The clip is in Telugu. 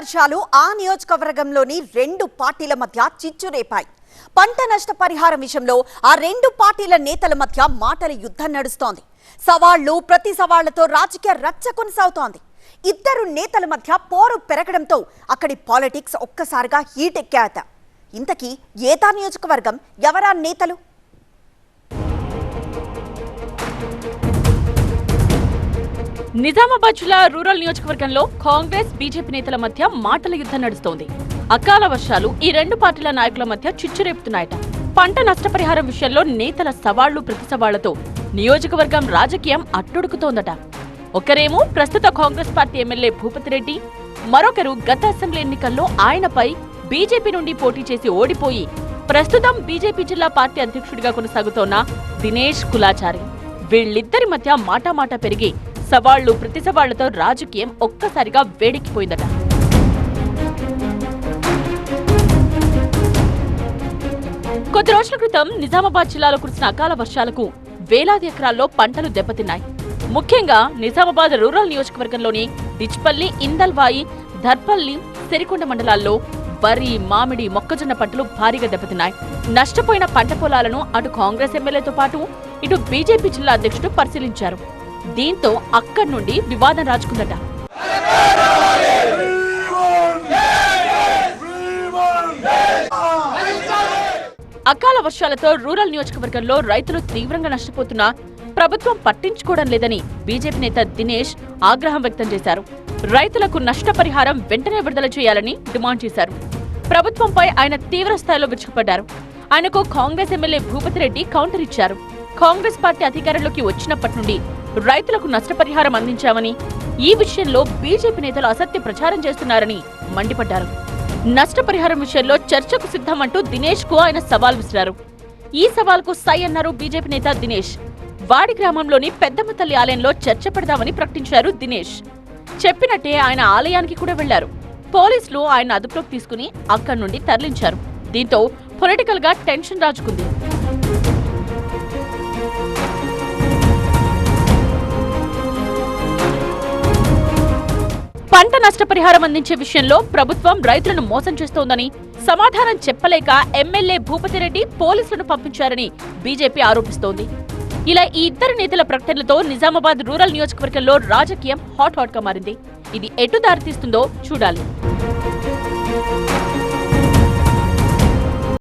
వర్షాలు ఆ నియోజకవర్గంలోని రెండు పార్టీల మధ్య చిచ్చు రేపాయి. పంట నష్ట పరిహారం విషయంలో ఆ రెండు పార్టీల నేతల మధ్య మాటల యుద్ధం నడుస్తోంది. సవాళ్లు ప్రతి సవాళ్లతో రాజకీయ రచ్చ కొనసాగుతోంది. ఇద్దరు నేతల మధ్య పోరు పెరగడంతో అక్కడి పాలిటిక్స్ ఒక్కసారిగా హీట్ ఎక్కాయట. ఇంతకీ ఏతా నియోజకవర్గం ఎవరా నేతలు? నిజామాబాద్ జిల్లా రూరల్ నియోజకవర్గంలో కాంగ్రెస్ బీజేపీ నేతల మధ్య మాటల యుద్ధం నడుస్తోంది. అకాల వర్షాలు ఈ రెండు పార్టీల నాయకుల మధ్య చిచ్చు రేపుతున్నాయట. పంట నష్టపరిహారం విషయంలో నేతల సవాళ్లు ప్రతి సవాళ్లతో నియోజకవర్గం రాజకీయం అట్టుడుకుతోందట. ఒకరేమో ప్రస్తుత కాంగ్రెస్ పార్టీ ఎమ్మెల్యే భూపతిరెడ్డి, మరొకరు గత అసెంబ్లీ ఎన్నికల్లో ఆయనపై బీజేపీ నుండి పోటీ చేసి ఓడిపోయి ప్రస్తుతం బీజేపీ జిల్లా పార్టీ అధ్యక్షుడిగా కొనసాగుతోన్న దినేష్ కులాచారి. వీళ్ళిద్దరి మధ్య మాటామాట పెరిగి సవాళ్లు ప్రతి సవాళ్లతో రాజకీయం ఒక్కసారిగా వేడెక్కిపోయిందట. కొద్ది రోజుల క్రితం నిజామాబాద్ జిల్లాలో కురిసిన అకాల వర్షాలకు వేలాది ఎకరాల్లో పంటలు దెబ్బతిన్నాయి. ముఖ్యంగా నిజామాబాద్ రూరల్ నియోజకవర్గంలోని డిచ్పల్లి, ఇందల్వాయి, ధర్పల్లి, సిరికొండ మండలాల్లో వరి, మామిడి, మొక్కజొన్న పంటలు భారీగా దెబ్బతిన్నాయి. నష్టపోయిన పంట పొలాలను అటు కాంగ్రెస్ ఎమ్మెల్యేతో పాటు ఇటు బీజేపీ జిల్లా అధ్యక్షుడు పరిశీలించారు. దీంతో అక్కడి నుండి వివాదం రాజుకుందట. అకాల వర్షాలతో రూరల్ నియోజకవర్గంలో రైతులు తీవ్రంగా నష్టపోతున్నా ప్రభుత్వం పట్టించుకోవడం లేదని బీజేపీ నేత దినేష్ ఆగ్రహం వ్యక్తం చేశారు. రైతులకు నష్టపరిహారం వెంటనే విడుదల చేయాలని డిమాండ్ చేశారు. ప్రభుత్వంపై ఆయన తీవ్ర స్థాయిలో విరుచుకుపడ్డారు. ఆయనకు కాంగ్రెస్ ఎమ్మెల్యే భూపతిరెడ్డి కౌంటర్ ఇచ్చారు. కాంగ్రెస్ పార్టీ అధికారంలోకి వచ్చినప్పటి నుండి రైతులకు నష్టపరిహారం అందించామని, ఈ విషయంలో బీజేపీ నేతలు అసత్య ప్రచారం చేస్తున్నారని మండిపడ్డారు. నష్టపరిహారం విషయంలో చర్చకు సిద్ధమంటూ దినేష్ కు ఆయన సవాల్ విసిరారు. ఈ సవాల్కు సై అన్నారు బీజేపీ నేత దినేష్. వాడి గ్రామంలోని పెద్దమ్మ తల్లి ఆలయంలో చర్చ పెడదామని ప్రకటించారు దినేష్. చెప్పినట్టే ఆయన ఆలయానికి కూడా వెళ్లారు. పోలీసులు ఆయన అదుపులోకి తీసుకుని అక్కడి నుండి తరలించారు. దీంతో పొలిటికల్ గా టెన్షన్ రాజుకుంది. పంట నష్టపరిహారం అందించే విషయంలో ప్రభుత్వం రైతులను మోసం చేస్తోందని సమాధానం చెప్పలేక ఎమ్మెల్యే భూపతిరెడ్డి పోలీసులను పంపించారని బీజేపీ ఆరోపిస్తోంది. ఇలా ఈ ఇద్దరు నేతల ప్రకటనలతో నిజామాబాద్ రూరల్ నియోజకవర్గంలో రాజకీయం హాట్ గా మారింది. ఇది ఎటు దారితీస్తుందో చూడాలి.